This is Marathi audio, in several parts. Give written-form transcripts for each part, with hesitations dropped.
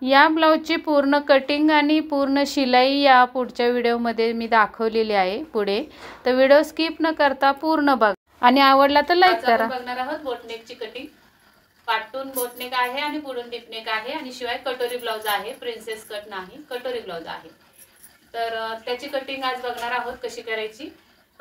या ब्लाऊजची पूर्ण कटिंग आणि पूर्ण शिलाई या पुढच्या व्हिडिओमध्ये मी दाखवलेली आहे पुढे, तर व्हिडिओ स्किप न करता पूर्ण बघा आणि आवडला तर लाईक करा. बघणार आहोत बोटनेकची कटिंग. पाटून बोटनेक आहे आणि पुढून डिपनेक आहे आणि शिवाय कटोरी ब्लाउज आहे, प्रिन्सेस कट नाही, कटोरी ब्लाउज आहे. तर त्याची कटिंग आज बघणार आहोत कशी करायची.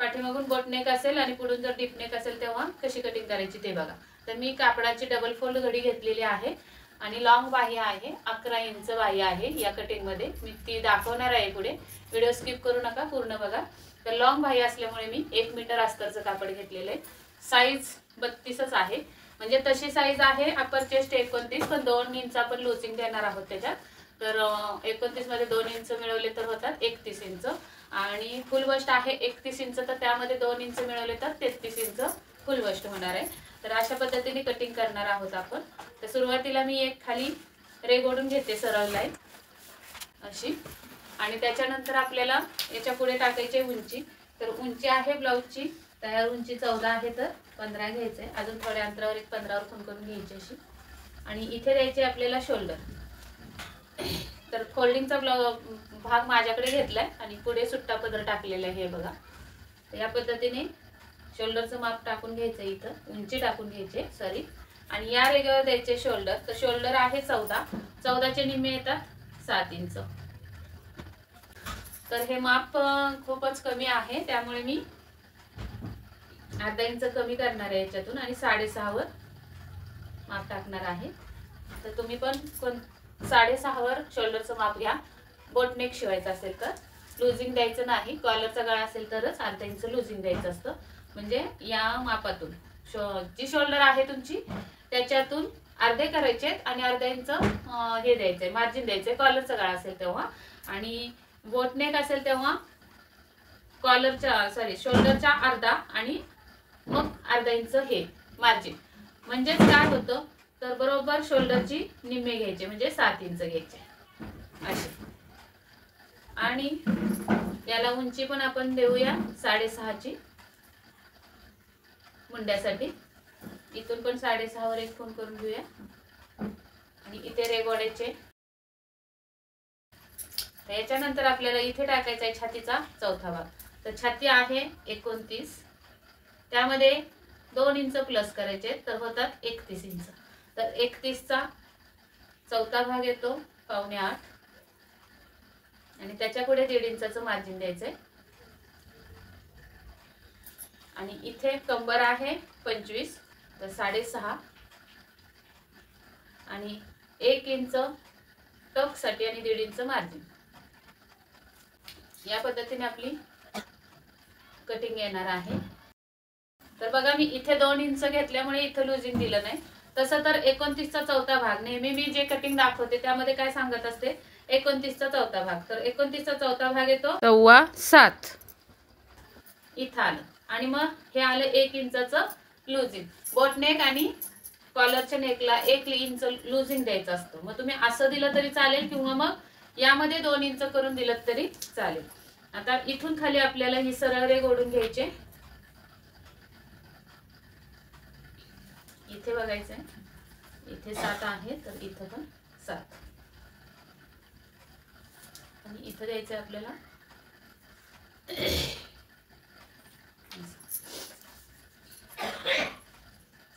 पाठीमागून बोटनेक असेल आणि पुढून जर डिपनेक असेल तेव्हा कशी कटिंग करायची ते बघा. तर मी कापडाची डबल फोल्ड घडी घेतलेली आहे आणि लॉंग बाह्य आहे, 11 इंच बाह्य आहे. या कटिंग मध्ये मी ती दाखवणार आहे पुढे, व्हिडिओ स्किप करू नका, पूर्ण बघा. तर लॉंग बाह्य असल्यामुळे मी 1 मीटर अस्तरचं कापड घेतलेलं आहे. साईज 32च आहे, म्हणजे तशी साईज आहे अपर चेस्ट 29, पण 2 इंच आपण लूजिंग देणार आहोत त्याच्यात. तर 29 मध्ये 2 इंच मिळवले तर होतात 31 इंच आणि फुल वस्ट आहे 31 इंच, तर त्यामध्ये 2 इंच मिळवले तर 33 इंच फुल वस्ट होणार आहे. तर अशा पद्धतीने कटिंग करणार आहोत आपण. तर सुरुवातीला मी एक खाली रेघ ओढून घेते सरळ लाईन अशी, आणि त्याच्यानंतर आपल्याला याच्या पुढे टाकायची उंची. तर उंची आहे ब्लाऊजची तयार उंची 14 आहे, तर 15 घ्यायचे. अजून थोड्या अंतरावर एक 15 वर खूण करून घ्यायची अशी. आणि इथे द्यायचे आपल्याला शोल्डर. तर फोल्डिंगचा भाग माझ्याकडे घेतलाय आणि पुढे सुट्टा पदर टाकलेला आहे हे बघा. तर या पद्धतीने शोल्डरचं माप टाकून घ्यायचं, इथं उंची टाकून घ्यायचे सॉरी, आणि या रेघेवर द्यायचे शोल्डर. तर शोल्डर आहे 14चे निम्मे येतात 7 इंच. तर हे माप खूपच कमी आहे, त्यामुळे मी अर्धा इंच कमी करणार आहे याच्यातून आणि 6.5 वर माप टाकणार आहे. तर तुम्ही पण 6.5 वर शोल्डरचं माप घ्या. बोटनेक शिवायचं असेल तर लूजिंग द्यायचं नाही, कॉलरचा गळा असेल तरच अर्धा इंच लूजिंग द्यायचं असतं. म्हणजे या मापातून जी शोल्डर आहे तुमची त्याच्यातून अर्धे करायचे आणि अर्धा इंच हे द्यायचंय, मार्जिन द्यायचंय कॉलरचा गळा असेल तेव्हा, आणि बोटनेक असेल तेव्हा शोल्डरच्या अर्धा आणि मग अर्धा इंच हे मार्जिन. म्हणजेच काय होतं, तर बरोबर शोल्डरची निम्मे घ्यायचे, म्हणजे 7 इंच घ्यायचे असे. आणि याला उंची पण आपण देऊया 6.5ची मुंड्यासाठी. इथून पण 6.5 वर एक खूण करून घेऊया आणि इथे रेघ ओढायचे. याच्यानंतर आपल्याला इथे टाकायचा आहे छातीचा चौथा भाग. तर छाती आहे 29, त्यामध्ये 2 इंच प्लस करायचे, तर होतात 31 इंच. तर 31चा चौथा भाग येतो 7.25 आणि त्याच्या पुढे 1.5 इंचाचं मार्जिन द्यायचंय. आणि इथे कंबर आहे 25, तर 6.5 आणि 1 इंच टक साठी आणि 1.5 इंच मार्जिन. या पद्धतीने आपली कटिंग येणार आहे. तर बघा मी इथे 2 इंच घेतल्यामुळे इथे लूजिंग दिलं नाही. तसं तर 29चा चौथा भाग नेहमी मी जे कटिंग दाखवते त्यामध्ये काय सांगत असते, 29चा चौथा भाग. तर 29चा चौथा भाग येतो 7.25 इथं आलं आणि मग हे आलं 1 इंचाचं लूजिंग. बोटनेक आणि कॉलरच्या नेकला 1 इंच लूजिंग द्यायचं असतं. मग तुम्ही असं दिलं तरी चालेल किंवा मग यामध्ये 2 इंच करून दिलं तरी चालेल. आता इथून खाली आपल्याला ही सरळ रेघ ओढून घ्यायचे. इथे बघायचंय, इथे 7 आहे, तर इथं पण 7 आणि इथं द्यायचंय आपल्याला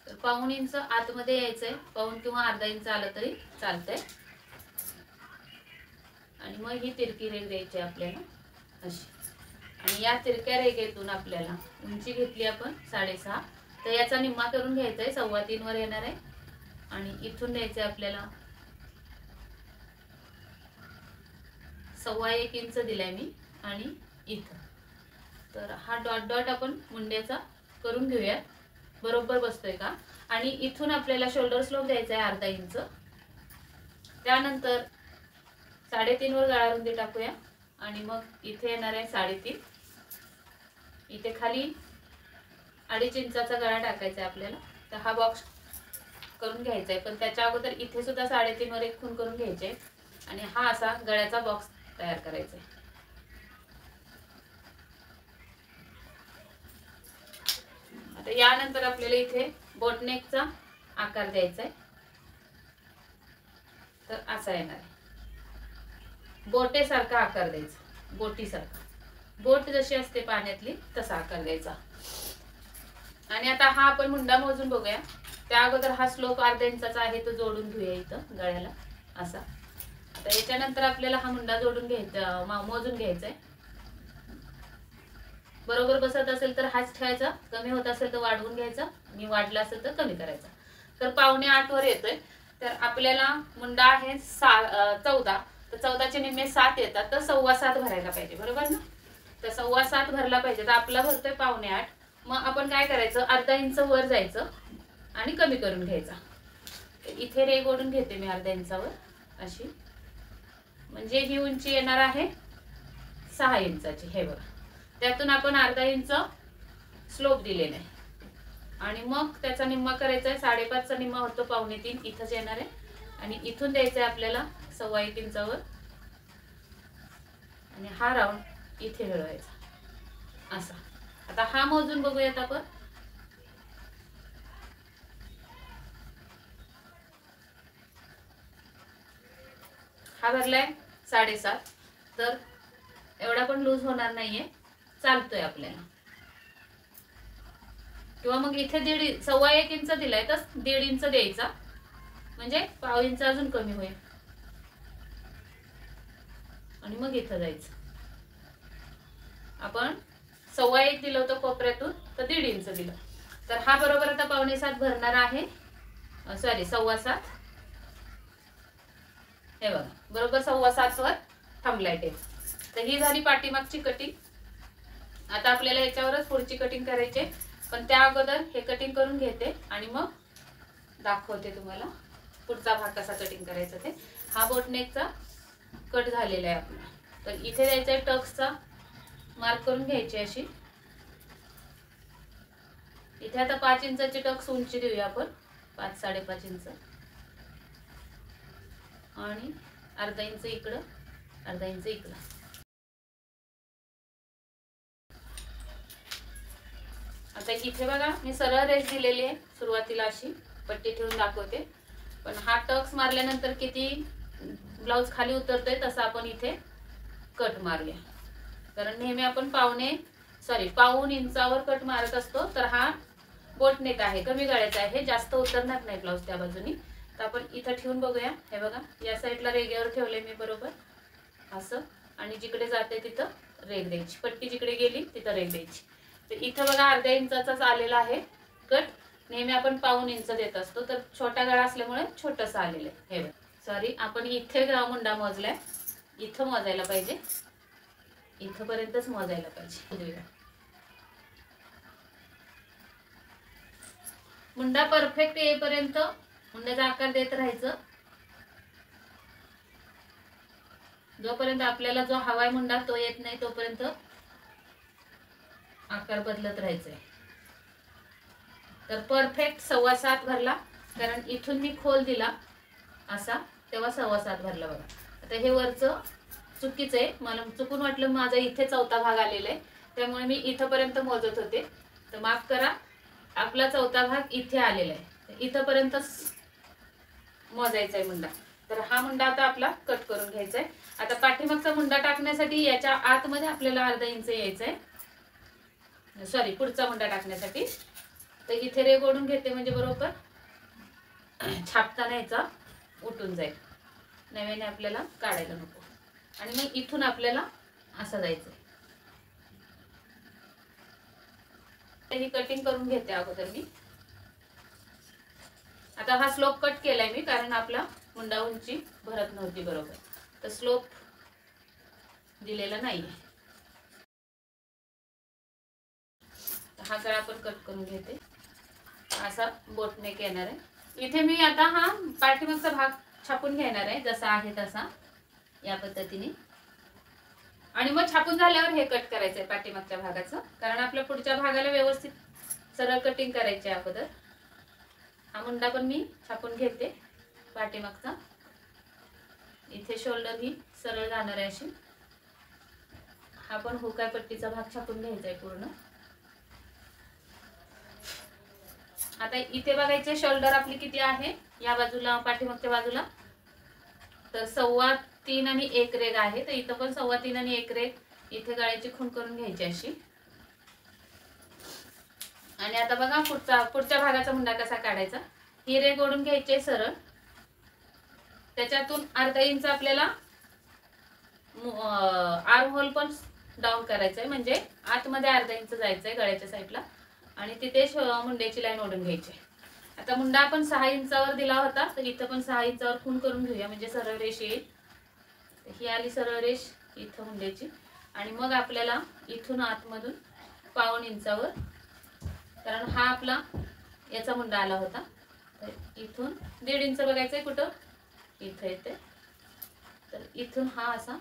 तर 1.25 इंच आतमध्ये यायचंय. 1.25 किंवा अर्धा इंच आलं तरी चालतंय. आणि मग ही तिरकी रेघ द्यायची आपल्याला अशी. आणि या तिरक्या रेघेतून आपल्याला उंची घेतली आपण 6.5, तर याचा निम्मा करून घ्यायचा आहे, 3.25 वर येणार आहे. आणि इथून द्यायचंय आपल्याला 1.25 इंच दिलाय मी आणि इथं. तर हा डॉट डॉट आपण मुंड्याचा करून घेऊया, बरोबर बसतोय का. आणि इथून आपल्याला शोल्डर स्लोप द्यायचा आहे अर्धा इंच. त्यानंतर 3.5 वर गळा रुंदी टाकूया आणि मग इथे येणार आहे 3.5. इथे खाली 2.5 इंचाचा गळा टाकायचा आहे आपल्याला. तर हा बॉक्स करून घ्यायचा आहे, पण त्याच्या अगोदर इथे सुद्धा 3.5 वर एक खूण करून घ्यायचे आणि हा असा गळ्याचा बॉक्स तयार करायचा आहे. आता यानंतर आपल्याला इथे बोटनेकचा आकार द्यायचा आहे, तर असा येणार आहे. बोटेसारखा आकार द्यायचा, बोटीसारखा, बोट जशी असते पाण्यातली तसा आकार द्यायचा. आणि आता हा आपण मुंडा मोजून बघूया. त्या अगोदर हा स्लोप अर्धा इंचाचा आहे तो जोडून घेऊया इथं गळ्याला असा. आता याच्यानंतर आपल्याला हा मुंडा जोडून घ्यायचा, मोजून घ्यायचा आहे. बरोबर बसत असेल तर हाच ठेवायचा, कमी होत असेल तर वाढवून घ्यायचा, आणि वाढला असेल तर कमी करायचा. तर 7:45 वर येतोय. तर आपल्याला मुंडा आहे 14, तर 14चे निम्मे 7 येतात, तर 7.15 भरायला पाहिजे, बरोबर ना. तर 7.15 भरला पाहिजे. तर आपला भरतोय 7:45. मग आपण काय करायचं, अर्धा इंच वर जायचं आणि कमी करून घ्यायचा. इथे रेघ ओढून घेते मी अर्धा इंचावर अशी, म्हणजे ही उंची येणार आहे 6 इंचाची. हे बघा, त्यातून आपण अर्धा इंच स्लोप दिलेला आहे आणि मग त्याचा निम्मा करायचा आहे. 5.5चा निम्मा होतो 2.25 इथंच येणार आहे. आणि इथून द्यायचं आहे आपल्याला 1.25 इंचावर, आणि हा राऊंड इथे मिळवायचा असा. आता हा मोजून बघूयात आपण. हा भरलाय 7.5, तर एवढा पण लूज होणार नाहीये, चालतोय आपल्याला. किंवा मग इथे 1.25 इंच दिलाय तर 1.5 इंच द्यायचा, म्हणजे 0.5 इंच अजून कमी होईल. आणि मग इथं जायचं. आपण 1.25 दिलं होतं कोपऱ्यातून, तर 1.5 इंच दिलं. तर हा बरोबर आता 6.75 भरणार आहे, सॉरी 7.15. हे बघा, बरोबर 7.15 वर थांबलाय टेप. तर ही झाली पाठीमागची कटिंग. आता आपल्याला याच्यावरच पुढची कटिंग करायची, पण त्या अगोदर हे कटिंग करून घेते आणि मग दाखवते तुम्हाला पुढचा भाग कसा कटिंग करायचा ते. हा बोटनेकचा कट झालेला आहे आपला. तर इथे द्यायचा आहे टक्सचा मार्क करून घ्यायची अशी. इथे आता 5 इंचाची टक्स उंची देऊया आपण, 5-5.5 इंच, आणि अर्धा इंच इकडं, अर्धा इंच इकडं. आता इथे बघा मी सरळ रेष दिलेली आहे सुरुवातीला, अशी पट्टी ठेवून दाखवते. पण हा टक्स मारल्यानंतर किती ब्लाउज खाली उतरतोय तसं आपण इथे कट मारूया. कारण नेहमी आपण 1.5 इंचावर कट मारत असतो. तर हा बोटनेक आहे, कमी गळ्याचा आहे, जास्त उतरणार नाही ब्लाउज त्या बाजूनी. तर आपण इथं ठेवून बघूया. हे बघा, या साईडला रेग्यावर ठेवले मी बरोबर असं, आणि जिकडे जाते तिथं रेग द्यायची, पट्टी जिकडे गेली तिथं रेग द्यायची. तर इथं बघा अर्ध्या इंचाचाच आलेला आहे कट. नेहमी आपण 0.5 इंच देत असतो, तर छोटा गळा असल्यामुळे छोटंसं आलेलं आहे. हे बघा, सॉरी, आपण इथे मुंडा मोजलाय, इथं मोजायला पाहिजे, इथपर्यंतच मोजायला पाहिजे. मुंडा परफेक्ट येईपर्यंत मुंड्याचा आकार देत राहायचं. जोपर्यंत आपल्याला जो हवाय मुंडा तो येत नाही तोपर्यंत आकार बदलत राहायचंय. तर परफेक्ट 7.15 भरला, कारण इथून मी खोल दिला असा, तेव्हा 7.15 भरला बघा. आता हे वरचं चुकीचं आहे, मला चुकून वाटलं माझा इथे चौथा भाग आलेला आहे, त्यामुळे मी इथपर्यंत मोजत होते. तर माफ करा, आपला चौथा भाग इथे आलेला आहे, इथपर्यंतच मोजायचा आहे मुंडा. तर हा मुंडा आता आपला कट करून घ्यायचा आहे. आता पाठीमागचा मुंडा टाकण्यासाठी याच्या आतमध्ये आपल्याला अर्धा इंच यायचं आहे, सॉरी, पुढचा मुंडा टाकण्यासाठी. तर इथे रेघ ओढून घेते, म्हणजे बरोबर छापताना याचा उठून जाईल, नव्याने आपल्याला काढायला नको. आणि मग इथून आपल्याला असं जायचं. ही कटिंग करून घेते अगोदर मी. आता हा स्लोप कट केलाय मी, कारण आपला मुंडा उंची भरत नव्हती बरोबर, तर स्लोप दिलेला नाहीये. हा गळा आपण कट करून घेते, असा बोटनेक येणार आहे. इथे मी आता हा पाठीमागचा भाग छापून घेणार आहे, जसा आहे तसा, या पद्धतीने. आणि मग छापून झाल्यावर हे कट करायचंय पाठीमागच्या भागाचं, कारण आपल्या पुढच्या भागाला व्यवस्थित सरळ कटिंग करायची अगोदर. हा मुंडा पण मी छापून घेते पाठीमागचा. इथे शोल्डर ही सरळ जाणार आहे अशी. हा पण हुकाय पट्टीचा भाग छापून घ्यायचा आहे पूर्ण. आता इथे बघायचे शोल्डर आपली किती आहे या बाजूला, पाठीमागच्या बाजूला. तर 3 आणि 1 रेघ आहे, तर इथं पण 3.25 आणि 1 रेघ इथे गळ्याची खूण करून घ्यायची अशी. आणि आता बघा पुढच्या भागाचा मुंडा कसा काढायचा. ही रेघ ओढून घ्यायची सरळ, त्याच्यातून अर्धा इंच आपल्याला आर्म होल पण डाऊन करायचंय, म्हणजे आतमध्ये अर्धा इंच जायचंय गळ्याच्या साईडला आणि तिथे मुंड्याची लाईन ओढून घ्यायची. आता मुंडा आपण 6 इंचावर दिला होता, तर इथं पण 6 इंचावर खूण करून घेऊया, म्हणजे सरळ रेष येईल. ही आली सरळ रेष इथं मुंड्याची. आणि मग आपल्याला इथून आतमधून 1.25 इंचावर, कारण हा आपला याचा मुंडा आला होता, तर इथून 1.5 इंच बघायचंय कुठं, इथं येते. तर इथून हा असा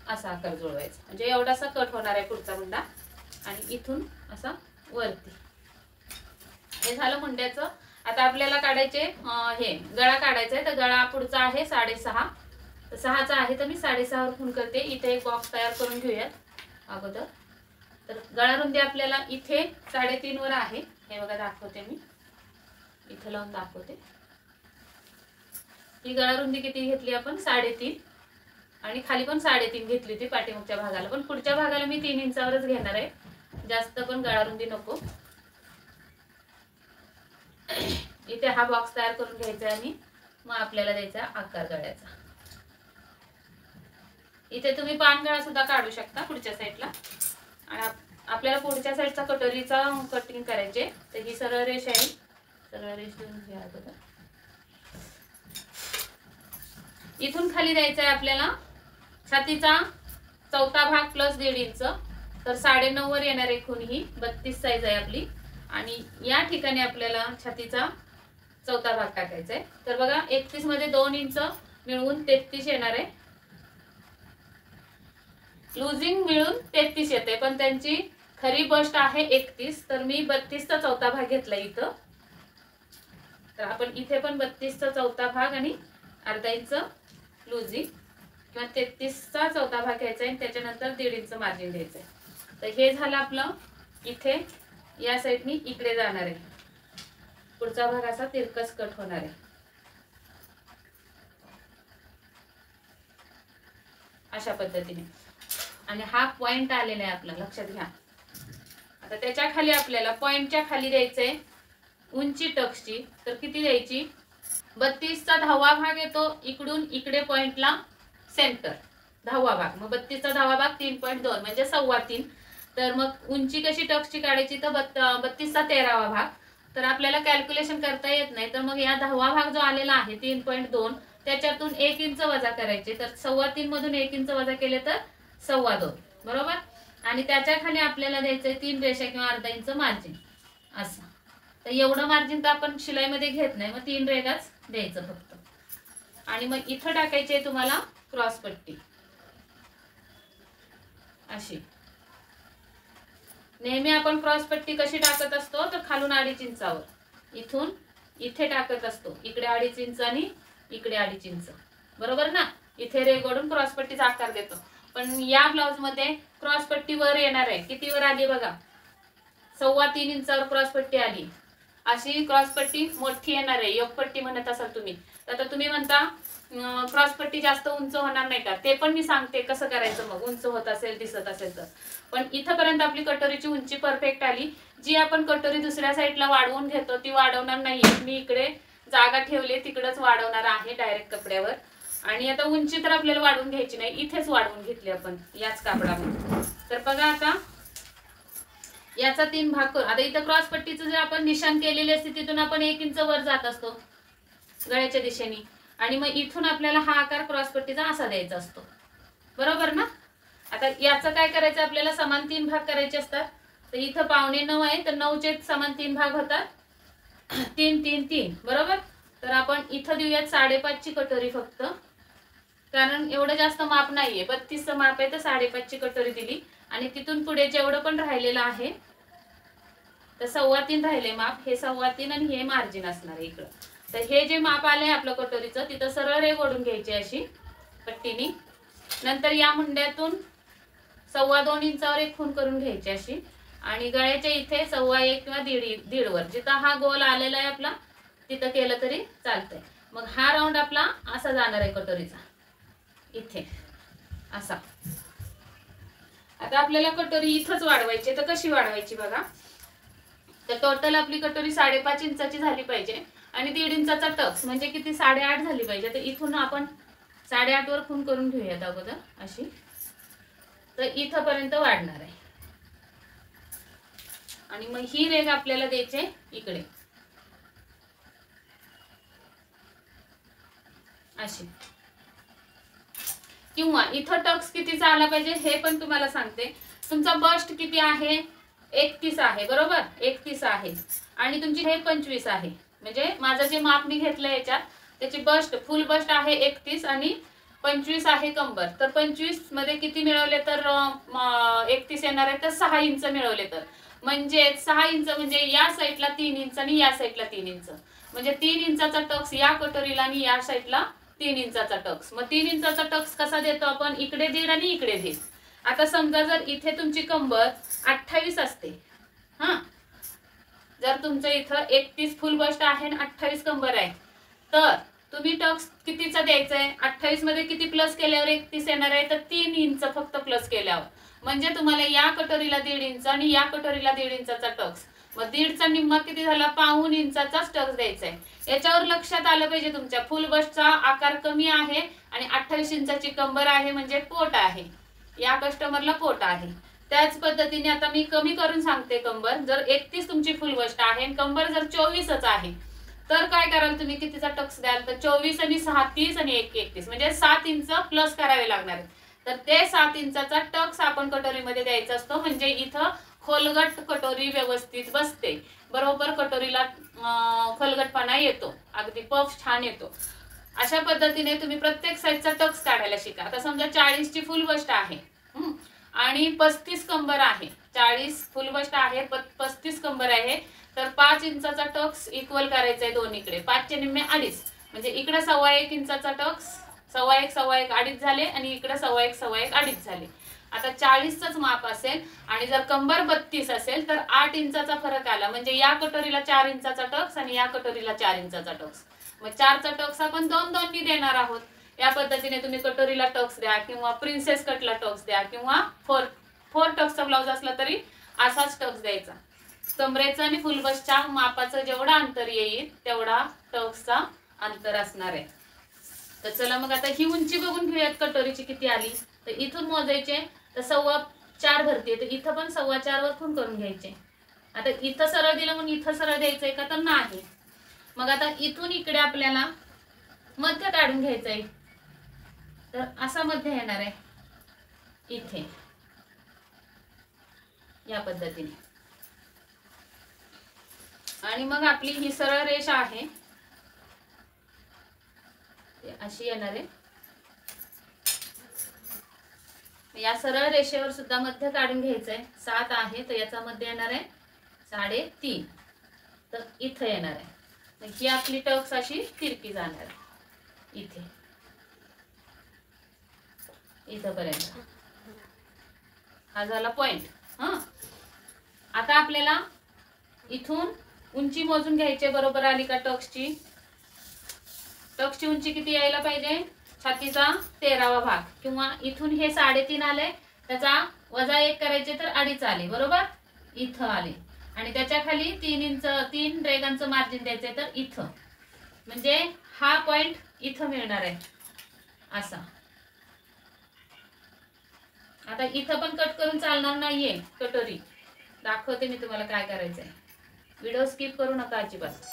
आकार जुळवायचा, म्हणजे एवढासा कट होणार आहे पुढचा मुंडा. आणि इथून असा वरती. हे झालं मुंड्याचं. आता आपल्याला काढायचे हे गळा काढायचा आहे, तर गळा पुढचा आहे 6.5, तर 6चा आहे, तर मी 6.5 वर खूण करते. इथे एक बॉक्स तयार करून घेऊयात अगोदर. तर गळा रुंदी आपल्याला इथे 3.5 वर आहे, हे बघा दाखवते मी, इथे लावून दाखवते. ही गळा रुंदी किती घेतली आपण, 3.5, आणि खाली पण 3.5 घेतली होती पाठीमागच्या भागाला, पण पुढच्या भागाला मी 3 इंचावरच घेणार आहे, जास्त पण गळा रुंदी नको. इथे हा बॉक्स तयार करून घ्यायचा आणि मग आपल्याला द्यायचा आकार गळ्याचा. इथे तुम्ही पानगळा सुद्धा काढू शकता पुढच्या साईडला. आणि आपल्याला पुढच्या साईडचा कटोरीचा कटिंग करायचे, तर ही सरळ रेष आहे, सरळ रेष देऊन घ्या अगोदर. इथून खाली द्यायचा आहे आपल्याला छातीचा चौथा भाग प्लस 1.5 इंच, तर 9.5 वर येणार आहे खूण. ही 32 साईज आहे आपली. आणि या ठिकाणी आपल्याला छातीचा चौथा भाग टाकायचा आहे. तर बघा 31 मध्ये 2 इंच मिळून 33 येणार आहे. लुजिंग मिळून 33 येते, पण त्यांची खरी बस्ट आहे 31, तर मी 32 चा चौथा भाग घेतला इथं. तर आपण इथे पण 32 चा चौथा भाग आणि अर्धा इंच लुजिंग किंवा 33 चा चौथा भाग घ्यायचा आहे, त्याच्यानंतर 1.5 इंच मार्जिन द्यायचं आहे. तर हे झालं आपलं. इथे या साईडनी इकडे जाणार आहे, पुढचा भाग असा तिरकस कट होणार आहे अशा पद्धतीने. आणि हा पॉइंट आलेला आहे आपला, लक्षात घ्या. आता त्याच्या खाली आपल्याला पॉइंटच्या खाली द्यायचंय उंची टक्सची, तर किती द्यायची, 32 चा 10वा भाग येतो इकडून इकडे पॉइंटला सेंटर 10वा भाग, मग 32 चा 10वा भाग 3.2 म्हणजे 3.25. तर मग उंची कशी टक्सची काढायची, तर 32 चा 13वा भाग. तर आपल्याला कॅल्क्युलेशन करता येत नाही, तर मग या 10वा भाग जो आलेला आहे 3.2, त्याच्यातून 1 इंच वजा करायचे, तर 3.25 मधून 1 इंच वजा केले तर 2.25, बरोबर. आणि त्याच्या खाली आपल्याला द्यायचंय 3 रेषा किंवा अर्धा इंच मार्जिन असं. तर एवढं मार्जिन तर आपण शिलाईमध्ये घेत नाही, मग 3 रेघाच द्यायचं फक्त. आणि मग इथं टाकायची आहे तुम्हाला क्रॉस पट्टी अशी. नेहमी आपण क्रॉस पट्टी कशी टाकत असतो, तर खालून 2.5 इंचावर इथून इथे टाकत असतो, इकडे 2.5 इंच आणि इकडे 2.5 इंच, बरोबर ना. इथे रेघ ओढून क्रॉस पट्टीचा आकार देतो. पण या ब्लाउज मध्ये क्रॉस पट्टी वर येणार आहे, किती वर आली बघा, 3.25 इंचावर क्रॉस पट्टी आली. अशी क्रॉस पट्टी मोठी येणार आहे, योग पट्टी म्हणत असाल तुम्ही. आता तुम्ही म्हणता क्रॉस पट्टी जास्त उंच होणार नाही का, ते पण मी सांगते कसं करायचं मग, उंच होत असेल दिसत असेल तर. पण इथपर्यंत आपली कटोरीची उंची परफेक्ट आली. जी आपण कटोरी दुसऱ्या साईडला वाढवून घेतो ती वाढवणार नाहीये, मी इकडे जागा ठेवली तिकडेच वाढवणार आहे डायरेक्ट कपड्यावर. आणि आता उंची तर आपल्याला वाढवून घ्यायची नाही, इथेच वाढवून घेतली आपण याच कापडामध्ये. तर बघा आता याचा 3 भाग करू. आता इथं क्रॉस पट्टीचं जे आपण निशाण केलेले असते तिथून आपण 1 इंच वर जात असतो गळ्याच्या दिशेने, आणि मग इथून आपल्याला हा आकार क्रॉस पट्टीचा असा द्यायचा असतो, बरोबर ना. आता याचं काय करायचं, आपल्याला समान 3 भाग करायचे असतात. तर इथं 9.25 आहे, तर 9चे समान 3 भाग होतात, 3 3 3, बरोबर. तर आपण इथं देऊयात 5.5 ची कटोरी फक्त, कारण एवढं जास्त माप नाहीये, 32 चं माप आहे, तर 5.5 ची कटोरी दिली. आणि तिथून पुढे जेवढं पण राहिलेलं आहे तर 3.25 राहिले माप, हे 3.25 आणि हे मार्जिन असणार आहे इकडं. तर हे जे माप आलंय आपलं कटोरीचं, तिथं सरळ रेघ ओढून घ्यायची अशी पट्टीनी. नंतर या मुंड्यातून 2.25 इंचावर एक खूण करून घ्यायची अशी, आणि गळ्याच्या इथे 1.25 किंवा 1.5 वर, जिथं हा गोल आलेला आहे आपला तिथं केलं तरी चालतंय. मग हा राऊंड आपला असा जाणार आहे कटोरीचा. इथे असा. आता आपल्याला कटोरी इथंच वाढवायची, तर कशी वाढवायची बघा. तर टोटल आपली कटोरी 5.5 इंचाची झाली पाहिजे आणि 1.5 इंचाचा टक्स म्हणजे किती 8.5 झाली पाहिजे. तर इथून आपण 8.5 वर खूण करून घेऊयात अगोदर अशी. तर इथपर्यंत वाढणार आहे आणि मग ही रेघ आपल्याला द्यायची इकडे अशी. किंवा इथं टक्स कितीचा आला पाहिजे हे पण तुम्हाला सांगते. तुमचा बस्ट किती आहे 31 आहे बरोबर, 31 आहे आणि तुमची हे 25 आहे. म्हणजे माझं जे माप मी घेतलं याच्यात त्याची बस्ट फुल बस्ट आहे 31 आणि 25 आहे कंबर. तर 25 मध्ये किती मिळवले तर 31 येणार आहे, तर 6 इंच मिळवले तर म्हणजे 6 इंच म्हणजे या साईडला 3 इंच आणि या साईडला 3 इंच म्हणजे 3 इंचाचा टक्स या कटोरीला आणि या साईडला 3 इंचाचा टक्स. मग 3 इंचाचा टक्स कसा देतो आपण, इकडे 1.5 आणि इकडे 1.5. आता समजा जर इथे तुमची कंबर 28 असते, हा जर तुमचं इथं 31 फुल बस्ट आहे आणि 28 कंबर आहे, तर तुम्ही टक्स कितीचा द्यायचा आहे. 28 मध्ये किती प्लस केल्यावर 31 येणार आहे, तर 3 इंच फक्त प्लस केल्यावर. म्हणजे तुम्हाला या कटोरीला 1.5 इंच आणि या कटोरीला 1.5 इंचाचा टक्स. मग 1.5चा निम्मा किती झाला, 1.25 इंचाचा टक्स द्यायचा आहे. याच्यावर लक्षात आलं पाहिजे तुमच्या फुल बस्टचा आकार कमी आहे आणि 28 इंचाची कंबर आहे म्हणजे पोट आहे, या कस्टमरला पोट आहे. त्याच पद्धतीने आता मी कमी करून सांगते कंबर. जर 31 तुमची फुल बस्ट आहे आणि कंबर जर 24च आहे तर काय कराल तुम्ही, कितीचा टक्स द्याल, तर 24 आणि 6 30 आणि 1 31 म्हणजे 7 इंच प्लस करावे लागणार. तर ते 7 इंचाचा टक्स आपण कटोरीमध्ये द्यायचा असतो. म्हणजे इथं खोलगट कटोरी व्यवस्थित बसते, बरोबर कटोरीला खोलगटपणा येतो, अगदी पफ छान येतो. अशा पद्धतीने तुम्ही प्रत्येक साईजचा टक्स काढायला शिका. आता समजा 40 ची फुल बस्ट आहे आणि 35 कंबर आहे, 40 फुल बस्ट आहे 35 कंबर आहे, तर 5 इंचाचा टक्स इक्वल करायचा आहे दोन्हीकडे. 5 चे निम्मे 2.5 म्हणजे इकडे 1.25 इंचाचा टक्स 1.25 1.25 2.5 झाले आणि इकडे 1.25 1.25 2.5 झाले. आता 40चंच माप असेल आणि जर कंबर 32 असेल तर 8 इंचाचा फरक आला. म्हणजे या कटोरीला 4 इंचाचा टक्स आणि या कटोरीला 4 इंचाचा टक्स. मग 4चा टक्स आपण 2-2 देणार आहोत. या पद्धतीने तुम्ही कटोरीला टक्स द्या किंवा प्रिन्सेस कटला टक्स द्या किंवा फोर टक्सचा ब्लाउज असला तरी असाच टक्स द्यायचा. कमरेचं आणि फुल बस्टच्या मापाचं जेवढा अंतर येईल तेवढा टक्सचा अंतर असणार आहे. तर चला मग आता ही उंची बघून घेऊयात कटोरीची किती आली. तर इथून मोजायचे तर 4.25 भरते, तर इथं पण 4.25 वर खूण करून घ्यायचे. आता इथं सरळ दिलं म्हणून इथं सरळ द्यायचंय का, तर नाही. मग आता इथून इकडे आपल्याला मध्य काढून घ्यायचंय. तर असा मध्य येणार आहे इथे या पद्धतीने. आणि मग आपली ही सरळ रेषा आहे अशी येणार आहे. या सरळ रेषेवर सुद्धा मध्य काढून घ्यायचंय. 7 आहे तर याचा मध्य येणार आहे 3.5. तर इथं येणार आहे. तर ही आपली टक्स अशी तिरकी जाणार आहे इथे इथपर्यंत. हा झाला पॉइंट. आता आपल्याला इथून उंची मोजून घ्यायची. बरोबर आली का टक्सची. टक्सची उंची किती यायला पाहिजे, छातीचा 13वा भाग. किंवा इथून हे 3.5 आले त्याचा -1 करायचे तर 2.5 आले बरोबर, इथं आले. आणि त्याच्या खाली 3 इंच 3 रेगांचं मार्जिन द्यायचंय तर इथं. म्हणजे हा पॉइंट इथं मिळणार आहे असा. आता इथं पण कट करून चालणार नाहीये कटोरी. दाखवते मी तुम्हाला काय करायचंय. व्हिडिओ स्किप करू नका अजिबात.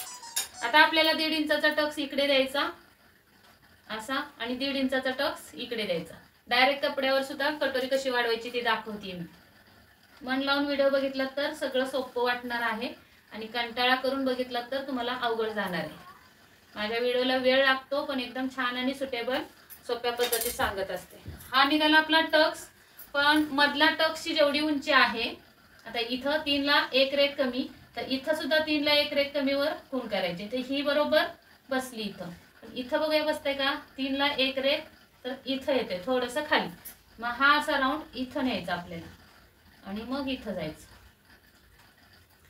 आता आपल्याला 1.5 इंचाचा टक्स इकडे द्यायचा असा आणि 1.5 इंचाचा टक्स इकडे द्यायचा. डायरेक्ट कपड्यावर सुद्धा कटोरी कशी वाढवायची ते दाखवते मी. मन लावून व्हिडिओ बघितला तर सगळं सोपं वाटणार आहे आणि कंटाळा करून बघितला तर तुम्हाला अवघड जाणार आहे. माझ्या व्हिडिओला वेळ लागतो पण एकदम छान आणि सुटेबल सोप्या पद्धतीत सांगत असते. हा निघाला आपला टक्स. पण मधला टक्सची जेवढी उंची आहे, आता इथं 3 ला 1 रेघ कमी, तर इथं सुद्धा 3 ला 1 रेघ कमीवर खूण करायची. तर ही बरोबर बसली इथं. इथं बघूया बसते का, 3 ला 1 रेघ तर इथं येते थोडंसं खाली. मग हा असा राऊंड इथं न्यायचा आपल्याला आणि मग इथं जायचं.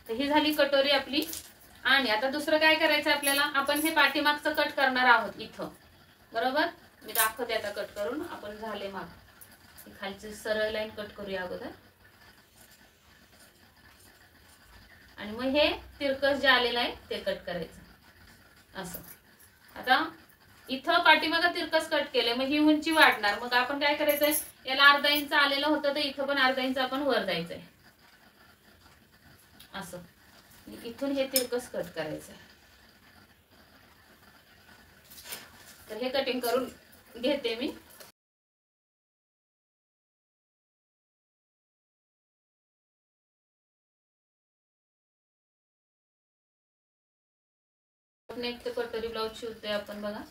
तर ही झाली कटोरी आपली. आणि आता दुसरं काय करायचं आपल्याला, आपण हे पाठीमागचं कट करणार आहोत इथं बरोबर. मी दाखवते आता कट करून. आपण झाले माप. खालची सरळ लाईन कट करूया अगोदर आणि मग हे तिरकस जे आलेलं आहे ते कट करायचं असं. आता इथं पाठीमागं तिरकस कट केलंय, मग ही उंची वाढणार. मग आपण काय करायचंय, याला अर्धा इंच आलेलं होतं तर इथं पण अर्धा इंच आपण वर जायचंय असं. इथून हे तिरकस कट करायचंय. तर हे कटिंग करून घेते मी. नेक कटोरी ब्लाउज शिवतोय आपण बघा.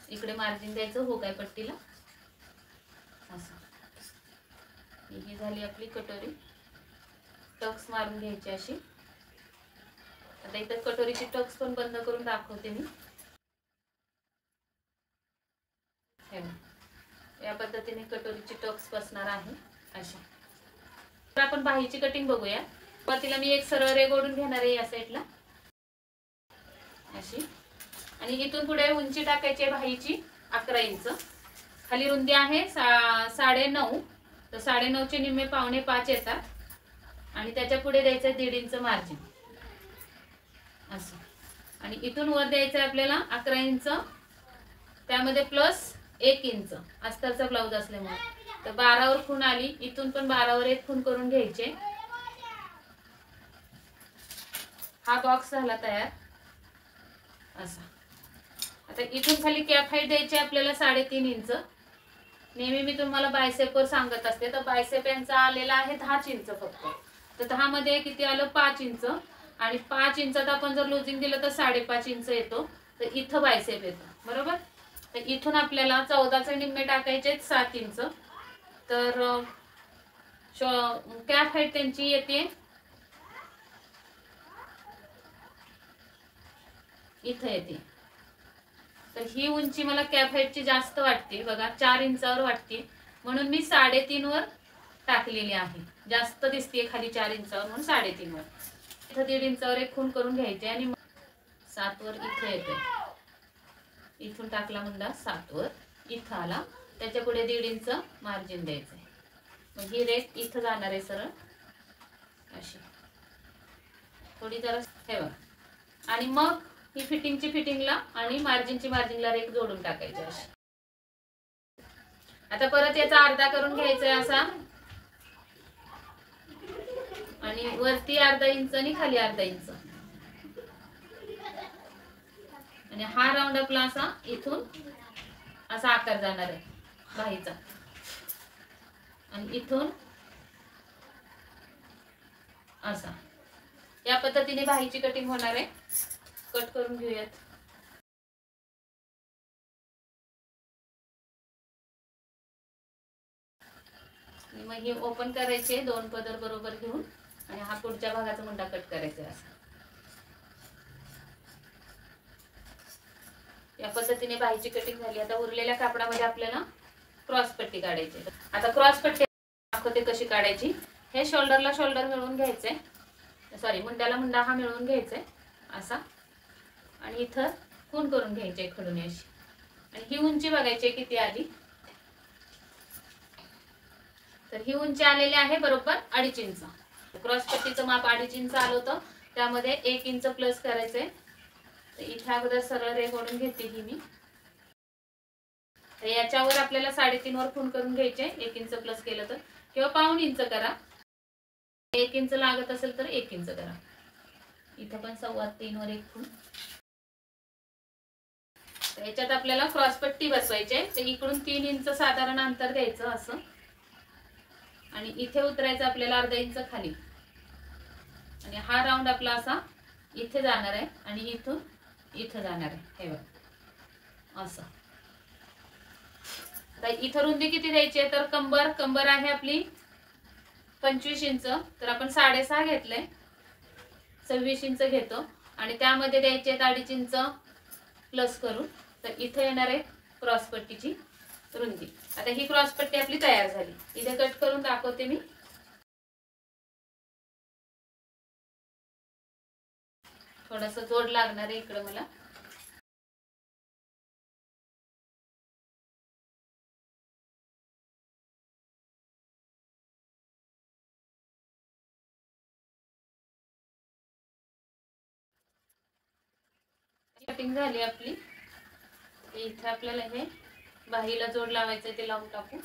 इकडे मार्जिन द्यायचं हो काय पट्टीला असं. ही झाली आपली कटोरी. टक्स मारून घ्यायची अशी. आता इथं कटोरीची टक्स पण बंद करून दाखवते मी. या पद्धतीने कटोरीची टक्स बसणार आहे अशा. तर आपण बाहीची कटिंग बघूया. तिला मी एक सरळ रेघ ओढून घेणार आहे या साईडला अशी. आणि इथून पुढे उंची टाकायची बाहीची 11 इंच. खाली रुंदी आहे 9.5. तर 9.5 चे निम्मे 4.25 येतात आणि त्याच्या पुढे द्यायचं 1.5 इंच मार्जिन असं. आणि इथून वर द्यायचं आपल्याला 11 इंच, त्यामध्ये प्लस 1 इंच अस्तरचा ब्लाउज असल्यामुळे. तर 12 वर खूण आली. इथून पण 12 वर एक खूण करून घ्यायचे. हा बॉक्स झाला तयार असा. आता इथून खाली कॅप हाईट द्यायची आपल्याला 3.5 इंच. नेहमी मी तुम्हाला बायसेपवर सांगत असते, तर बायसेप यांचा आलेला आहे 10 इंच फक्त. तर 10 मध्ये किती आलं 5 इंच. आणि 5 इंचात आपण जर लुजिंग दिलं तर 5.5 इंच येतो. तर इथं बायसेप येतो बरोबर. तर इथून आपल्याला 14चे निम्मे टाकायचे 7 इंच. तर कॅप हाईट त्यांची येते इथं येते. तर ही उंची मला कॅप हाईटची जास्त वाटते बघा, 4 इंचावर वाटते म्हणून मी 3.5 वर टाकलेली आहे. जास्त दिसते खाली 4 इंचावर म्हणून 3.5 वर. इथं 1.5 इंचावर एक खूण करून घ्यायचे आणि 7 वर इथे येते. इथून टाकला मुंडा 7 वर इथं आला. त्याच्या पुढे 1.5 इंच मार्जिन द्यायचंय. मग ही रेख इथं जाणार आहे सरळ अशी थोडी जरा ठेवा. आणि मग ही फिटिंगची फिटिंगला आणि मार्जिनची मार्जिनला रेख जोडून टाकायची अशी. आता परत याचा अर्धा करून घ्यायचा आहे असा. आणि वरती अर्धा इंच आणि खाली अर्धा इंच. आणि हा राऊंड आपला असा इथून असा आकार जाणार आहे बाहीचा. आणि इथून असा. या पद्धतीने बाहीची कटिंग होणार आहे. कट करून घेऊयात. मग हे ओपन करायचे 2 पदर बरोबर घेऊन आणि हा पुढच्या भागाचा मुंडा कट करायचा असा. या पद्धतीने बाहीची कटिंग झाली. आता उरलेल्या कापडामध्ये आपल्याला क्रॉस पट्टी काढायची. आता क्रॉस पट्टी दाखवते कशी काढायची. हे शोल्डरला शोल्डर मिळवून घ्यायचंय. सॉरी मुंड्याला मुंडा हा मिळवून घ्यायचाय असा. आणि इथं खूण करून घ्यायचे खडून अशी. आणि ही उंची बघायची किती आली. तर ही उंची आलेली आहे बरोबर 2.5 इंच. क्रॉस पट्टीचं माप 2.5 इंच आलं होतं. त्यामध्ये 1 इंच प्लस करायचंय. तर इथे अगोदर सरळ रेघ ओढून घेते ही मी. तर याच्यावर आपल्याला 3.5 वर खूण करून घ्यायचे. 1 इंच प्लस केलं तर किंवा 1.5 इंच करा. 1 इंच लागत असेल तर 1 इंच करा. इथं पण 3.25 वर एक खूण. याच्यात आपल्याला क्रॉस पट्टी बसवायची. तर इकडून 3 इंच साधारण अंतर द्यायचं असं. आणि इथे उतरायचं आपल्याला अर्धा इंच खाली. आणि हा राऊंड आपला असा इथे जाणार आहे आणि इथून इथे जाणार आहे. हे बघा असं. आता इथं रुंदी किती द्यायची आहे तर कंबर आहे आपली 25 इंच. तर आपण 6.5 घेतलंय. 26 इंच घेतो आणि त्यामध्ये द्यायचे 2.5 इंच प्लस करून. तर इथे येणार आहे क्रॉस पट्टीची रुंदी. आता ही क्रॉस पट्टी आपली तयार झाली. इथे कट करून दाखवते मी. थोडस जोड लागणार आहे इकडे मला. कटिंग झाली आपली. इथे आपल्याला हे बाहीला जोड लावायचं ते लावून टाकू.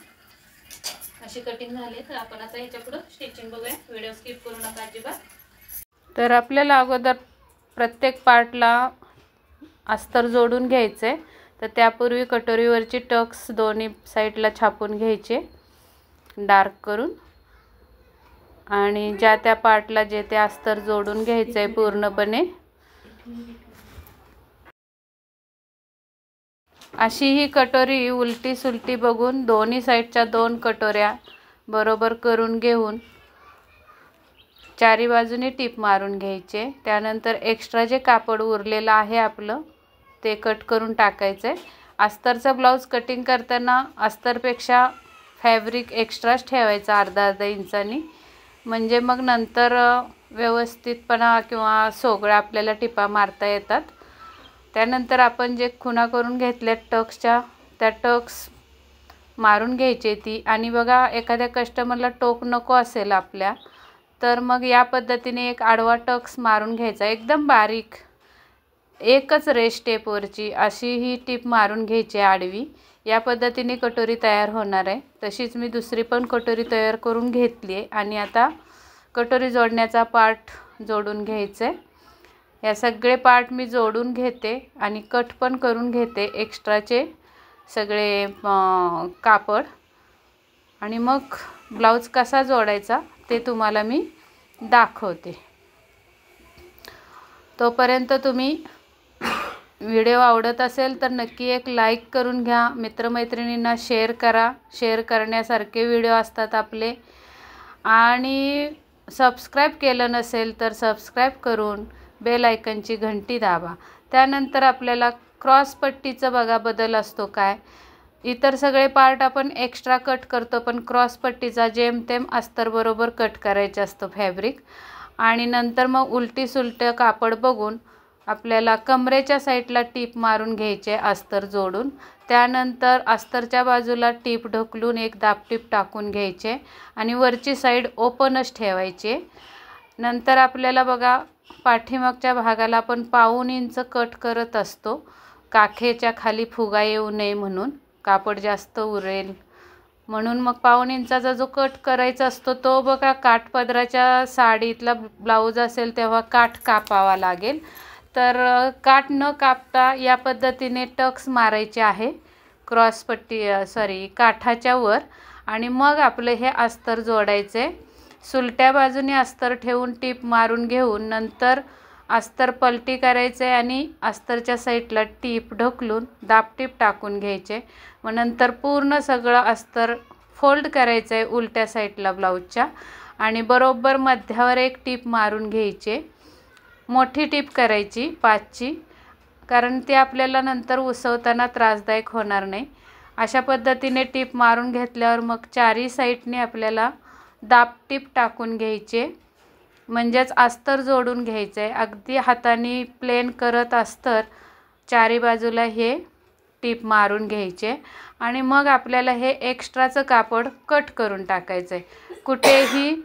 अशी कटिंग झाली. तर आपण आता याच्या पुढे स्टिचिंग बघूया. व्हिडिओ स्किप करू नका अजिबात. तर आपल्याला अगोदर प्रत्येक पार्टला अस्तर जोडून घ्यायचे. तर त्यापूर्वी कटोरीवरची टक्स दोन्ही साईडला छापून घ्यायचे डार्क करून, आणि ज्या त्या पार्टला जे ते अस्तर जोडून घ्यायचंय पूर्णपणे. अशी ही कटोरी उलटी सुलटी बघून दोन्ही साईडच्या 2 कटोऱ्या बरोबर करून घेऊन चारी बाजूने टीप मारून घ्यायचे. त्यानंतर एक्स्ट्रा जे कापड उरलेलं आहे आपलं ते कट करून टाकायचे. अस्तरचा ब्लाऊज कटिंग करताना अस्तरपेक्षा फॅब्रिक एक्स्ट्राच ठेवायचा अर्धा इंचानी, म्हणजे मग नंतर व्यवस्थितपणा किंवा सोगळ्या आपल्याला टिपा मारता येतात. त्यानंतर आपण जे खुणा करून घेतल्या टक्सच्या त्या टक्स मारून घ्यायचे ती. आणि बघा एखाद्या कस्टमरला टोक नको असेल आपल्या, तर मग या पद्धतीने एक आडवा टक्स मारून घ्यायचा एकदम बारीक, एकच रेश टेपवरची अशी ही टीप मारून घ्यायची आडवी. या पद्धतीने कटोरी तयार होणार आहे. तशीच मी दुसरी पण कटोरी तयार करून घेतली आहे. आणि आता कटोरी जोडण्याचा पार्ट जोडून घ्यायचं आहे. या सगळे पार्ट मी जोडून घेते आणि कट पण करून घेते एक्स्ट्राचे सगळे कापड. आणि मग ब्लाऊज कसा जोडायचा ते तुम्हाला मी दाखवते. तोपर्यंत तुम्ही व्हिडिओ आवडत असेल तर नक्की एक लाईक करून घ्या. मित्रमैत्रिणींना शेअर करा. शेअर करण्यासारखे व्हिडिओ असतात आपले. आणि सबस्क्राईब केलं नसेल तर सबस्क्राईब करून बेल आयकनची घंटी दाबा. त्यानंतर आपल्याला क्रॉस पट्टीचं बघा बदल असतो काय. इतर सगळे पार्ट आपण एक्स्ट्रा कट करतो, पण क्रॉस पट्टीचा जेमतेम अस्तर बरोबर कट करायचं असतं फॅब्रिक. आणि नंतर मग उलटी सुलट कापड बघून आपल्याला कमरेच्या साईडला टीप मारून घ्यायचे अस्तर जोडून. त्यानंतर अस्तरच्या बाजूला टीप ढकलून एक दाबटीप टाकून घ्यायचे आणि वरची साईड ओपनच ठेवायचे. नंतर आपल्याला बघा पाठीमागच्या भागाला आपण पाऊण इंच कट करत असतो, काखेच्या खाली फुगा येऊ नये म्हणून, कापड जास्त उरेल म्हणून. मग पाऊण इंचाचा जो कट करायचा असतो तो बघा काठपदराच्या साडीतला ब्लाऊज असेल तेव्हा काठ कापावा लागेल. तर काठ न कापता या पद्धतीने टक्स मारायचे आहे काठाच्या वर. आणि मग आपलं हे अस्तर जोडायचे. सुलट्या बाजूने अस्तर ठेवून टीप मारून घेऊन नंतर अस्तर पलटी करायचे आणि अस्तरच्या साईडला टीप ढकलून दाबटीप टाकून घ्यायचे. मग नंतर पूर्ण सगळं अस्तर फोल्ड करायचं आहे उलट्या साईडला ब्लाऊजच्या आणि बरोबर मध्यावर एक टीप मारून घ्यायचे. मोठी टीप करायची 5ची, कारण ती आपल्याला नंतर उसवताना त्रासदायक होणार नाही. अशा पद्धतीने टीप मारून घेतल्यावर मग चारी साईडने आपल्याला दाबटीप टाकून घ्यायचे, म्हणजेच अस्तर जोडून घ्यायचं आहे. अगदी हाताने प्लेन करत अस्तर चारी बाजूला हे टीप मारून घ्यायचे. आणि मग आपल्याला हे एक्स्ट्राचं कापड कट करून टाकायचं आहे. कुठेही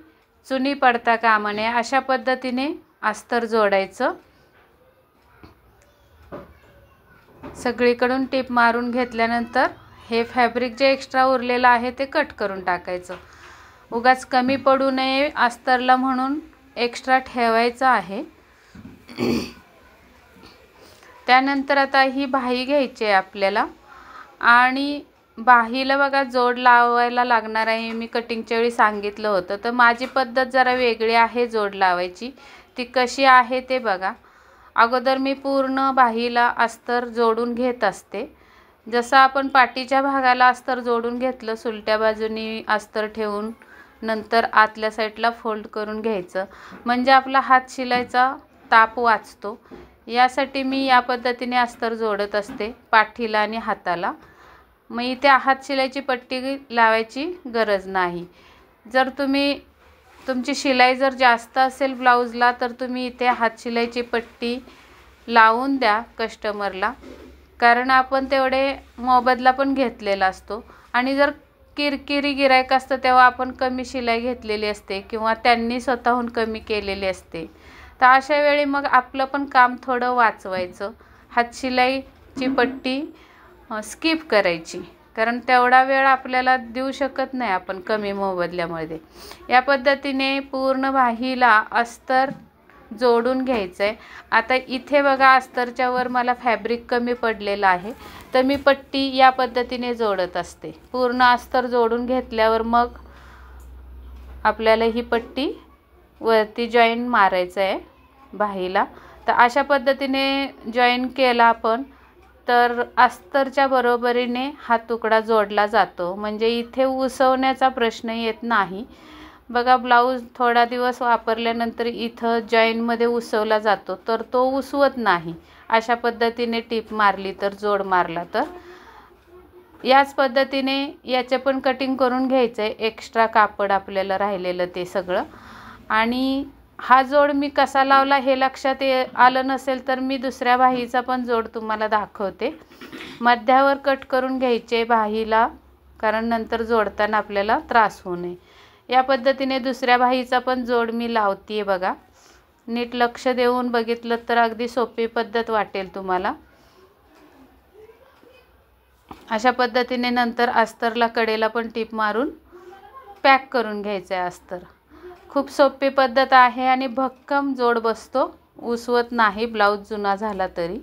चुनी पडता कामा नये अशा पद्धतीने अस्तर जोडायचं. सगळीकडून टीप मारून घेतल्यानंतर हे फॅब्रिक जे एक्स्ट्रा उरलेलं आहे ते कट करून टाकायचं. उगाच कमी पडू नये अस्तरला म्हणून एक्स्ट्रा ठेवायचं आहे. त्यानंतर आता ही बाही घ्यायची आहे आपल्याला आणि बाहीला बघा जोड लावायला लागणार आहे. मी कटिंगच्या वेळी सांगितलं होतं, तर माझी पद्धत जरा वेगळी आहे जोड लावायची. ती कशी आहे ते बघा. अगोदर मी पूर्ण बाहीला अस्तर जोडून घेत असते. जसं आपण पाठीच्या भागाला अस्तर जोडून घेतलं सुलट्या बाजूनी अस्तर ठेवून नंतर आतल्या साईडला फोल्ड करून घ्यायचं, म्हणजे आपला हात शिलायचा ताप वाचतो. यासाठी मी या पद्धतीने अस्तर जोडत असते पाठीला आणि हाताला. मग इथे हात शिलाईची पट्टी लावायची गरज नाही. जर तुमची शिलाई जर जास्त असेल ब्लाऊजला तर तुम्ही इथे हात शिलाईची पट्टी लावून द्या कस्टमरला, कारण आपण तेवढे मोबदला पण घेतलेला असतो. आणि जर किरकिरी गिराईक असतं तेव्हा आपण कमी शिलाई घेतलेली असते किंवा त्यांनी स्वतःहून कमी केलेली असते. तर अशा वेळी मग आपलं पण काम थोडं वाचवायचं. हातशिलाईची पट्टी स्किप करायची, कारण तेवढा वेळ आपल्याला देऊ शकत नाही आपण कमी मोबदल्यामध्ये. या पद्धतीने पूर्ण बाहीला अस्तर जोडून घ्यायचं आहे. आता इथे बघा अस्तरच्या वर मला फॅब्रिक कमी पडलेलं आहे, तर मी पट्टी या पद्धतीने जोडत असते. पूर्ण अस्तर जोडून घेतल्यावर मग आपल्याला ही पट्टी वरती जॉईन मारायचं आहे बाहीला. तर अशा पद्धतीने जॉईन केला आपण तर अस्तरच्या बरोबरीने हा तुकडा जोडला जातो, म्हणजे इथे उसवण्याचा प्रश्न येत नाही. बघा ब्लाऊज थोडा दिवस वापरल्यानंतर इथं जॉईनमध्ये उसवला जातो, तर तो उसवत नाही. अशा पद्धतीने टीप मारली तर, जोड मारला तर. याच पद्धतीने याचे पण कटिंग करून घ्यायचं आहे, एक्स्ट्रा कापड आपल्याला राहिलेलं ते सगळं. आणि हा जोड मी कसा लावला हे लक्षात आलं नसेल तर मी दुसऱ्या बाहीचा पण जोड तुम्हाला दाखवते. मध्यावर कट करून घ्यायचे बाहीला, कारण नंतर जोडताना आपल्याला त्रास होऊ नये. या पद्धतीने दुसऱ्या बाहीचा पण जोड मी लावते. बघा नीट लक्ष देऊन बघितलं तर अगदी सोपी पद्धत वाटेल तुम्हाला. अशा पद्धतीने नंतर अस्तरला कडेला पण टीप मारून पॅक करून घ्यायचं आहे अस्तर. खूप सोपी पद्धत आहे आणि भक्कम जोड बसतो, उसवत नाही ब्लाऊज जुना झाला तरी.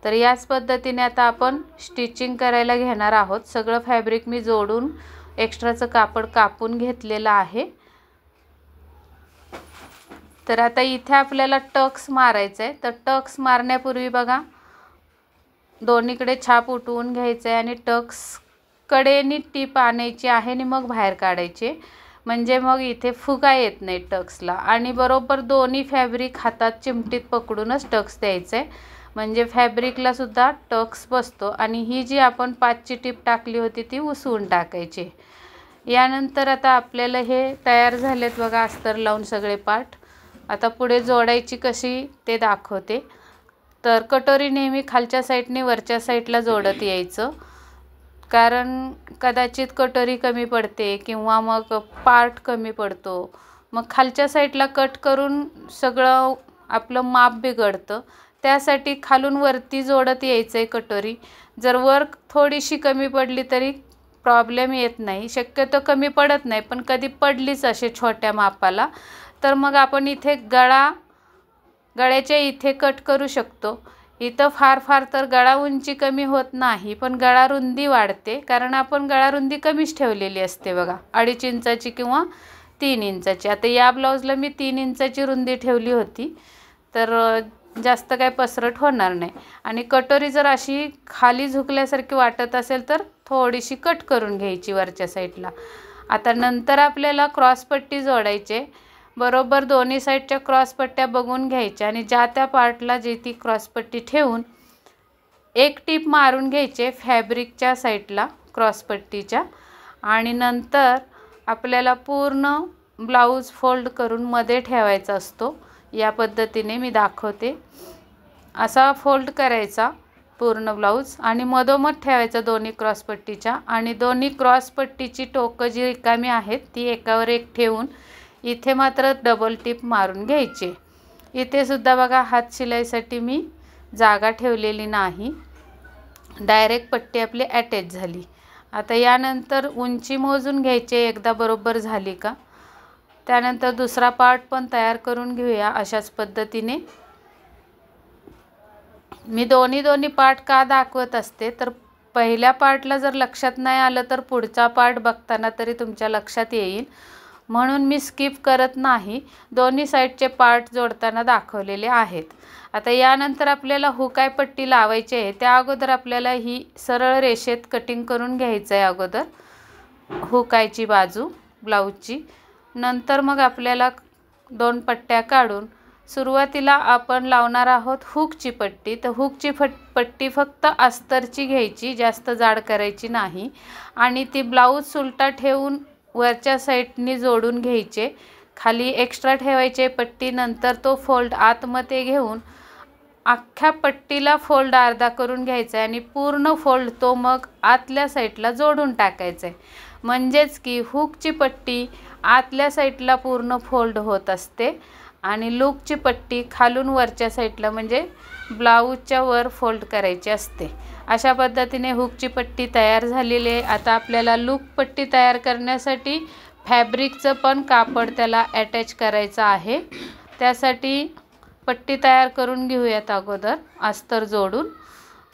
तर याच पद्धतीने आता आपण स्टिचिंग करायला घेणार आहोत. सगळं फॅब्रिक मी जोडून एक्स्ट्राचं कापड कापून घेतलेलं आहे. तर आता इथे आपल्याला टक्स मारायचं आहे. तर टक्स मारण्यापूर्वी बघा दोन्हीकडे छाप उठवून घ्यायचं आहे आणि टक्स कडेने टीप आणायची आहे आणि मग बाहेर काढायचे, म्हणजे मग इथे फुगा येत नाही टक्सला. आणि बरोबर दोन्ही फॅब्रिक हातात चिमटीत पकडूनच टक्स द्यायचं आहे, म्हणजे फॅब्रिकला सुद्धा टक्स बसतो. आणि ही जी आपण 5ची टीप टाकली होती ती उसवून टाकायची. यानंतर आता आपल्याला हे तयार झालेत बघा अस्तर लावून सगळे पार्ट. आता पुढे जोडायची कशी ते दाखवते. तर कटोरी नेहमी खालच्या साईडने वरच्या साईडला जोडत यायचं, कारण कदाचित कटोरी कमी पडते किंवा मग पार्ट कमी पडतो. मग खालच्या साईडला कट करून सगळं आपलं माप बिघडतं. त्यासाठी खालून वरती जोडत यायचं आहे कटोरी. जर वर थोडीशी कमी पडली तरी प्रॉब्लेम येत नाही, शक्यतो कमी पडत नाही, पण कधी पडलीच असे छोट्या मापाला तर मग आपण इथे गळ्याच्या इथे कट करू शकतो. इथं फार तर गळा उंची कमी होत नाही, पण गळा रुंदी वाढते, कारण आपण गळा रुंदी कमीच ठेवलेली असते बघा, 2.5 इंचाची किंवा 3 इंचाची. आता या ब्लाऊजला मी 3 इंचाची रुंदी ठेवली होती, तर जास्त काय पसरट होणार नाही. आणि कटोरी जर अशी खाली झुकल्यासारखी वाटत असेल तर थोडीशी कट करून घ्यायची वरच्या साईडला. आता नंतर आपल्याला क्रॉसपट्टी जोडायचे. बरोबर दोन्ही साईडच्या क्रॉसपट्ट्या बघून घ्यायच्या आणि ज्या त्या पार्टला जी ती क्रॉसपट्टी ठेवून एक टीप मारून घ्यायचे फॅब्रिकच्या साईडला क्रॉसपट्टीच्या. आणि नंतर आपल्याला पूर्ण ब्लाऊज फोल्ड करून मध्ये ठेवायचा असतो. या पद्धतीने मी दाखवते. असा फोल्ड करायचा पूर्ण ब्लाऊज आणि मधोमध ठेवायचा दोन्ही क्रॉसपट्टीच्या. आणि दोन्ही क्रॉसपट्टीची टोकं जी रिकामी आहेत ती एकावर एक ठेवून इथे मात्र डबल टिप मारून घ्यायचे. इथे सुद्धा बघा हात शिलाईसाठी मी जागा ठेवलेली नाही, डायरेक्ट पट्टी आपली अटॅच झाली. आता यानंतर उंची मोजून घ्यायचे एकदा बरोबर झाली का. त्यानंतर दुसरा पार्ट पण तयार करून घेऊया अशाच पद्धतीने. मी दोन्ही पार्ट का दाखवत असते तर पहिल्या पार्टला जर लक्षात नाही आलं तर पुढचा पार्ट बघताना तरी तुमच्या लक्षात येईल, म्हणून मी स्किप करत नाही. दोन्ही साईडचे पार्ट जोडताना दाखवलेले आहेत. आता यानंतर आपल्याला हुकाय पट्टी लावायची आहे. त्या अगोदर आपल्याला ही सरळ रेषेत कटिंग करून घ्यायचं आहे अगोदर हुकायची बाजू ब्लाऊजची. नंतर मग आपल्याला 2 पट्ट्या काढून सुरुवातीला आपण लावणार आहोत हुकची पट्टी. तर हुकची पट्टी फक्त अस्तरची घ्यायची, जास्त जाड करायची नाही. आणि ती ब्लाऊज सुलटा ठेवून वरच्या साईडनी जोडून घ्यायचे. खाली एक्स्ट्रा ठेवायचे पट्टी. नंतर तो फोल्ड आतमध्ये घेऊन अख्ख्या पट्टीला फोल्ड अर्धा करून घ्यायचा आहे आणि पूर्ण फोल्ड तो मग आतल्या साईडला जोडून टाकायचा आहे. म्हणजेच की हुकची पट्टी आतल्या साईडला पूर्ण फोल्ड होत असते आणि लूकची पट्टी खालून वरच्या साईडला म्हणजे ब्लाऊजच्या वर फोल्ड करायची असते। अशा पद्धतीने हुकची पट्टी तयार झालेली आहे। आता आपल्याला लूक पट्टी तयार करण्यासाठी फॅब्रिकचं पण कापड त्याला अटॅच करायचं आहे। त्यासाठी पट्टी तयार करून घेऊयात अगोदर अस्तर जोडून,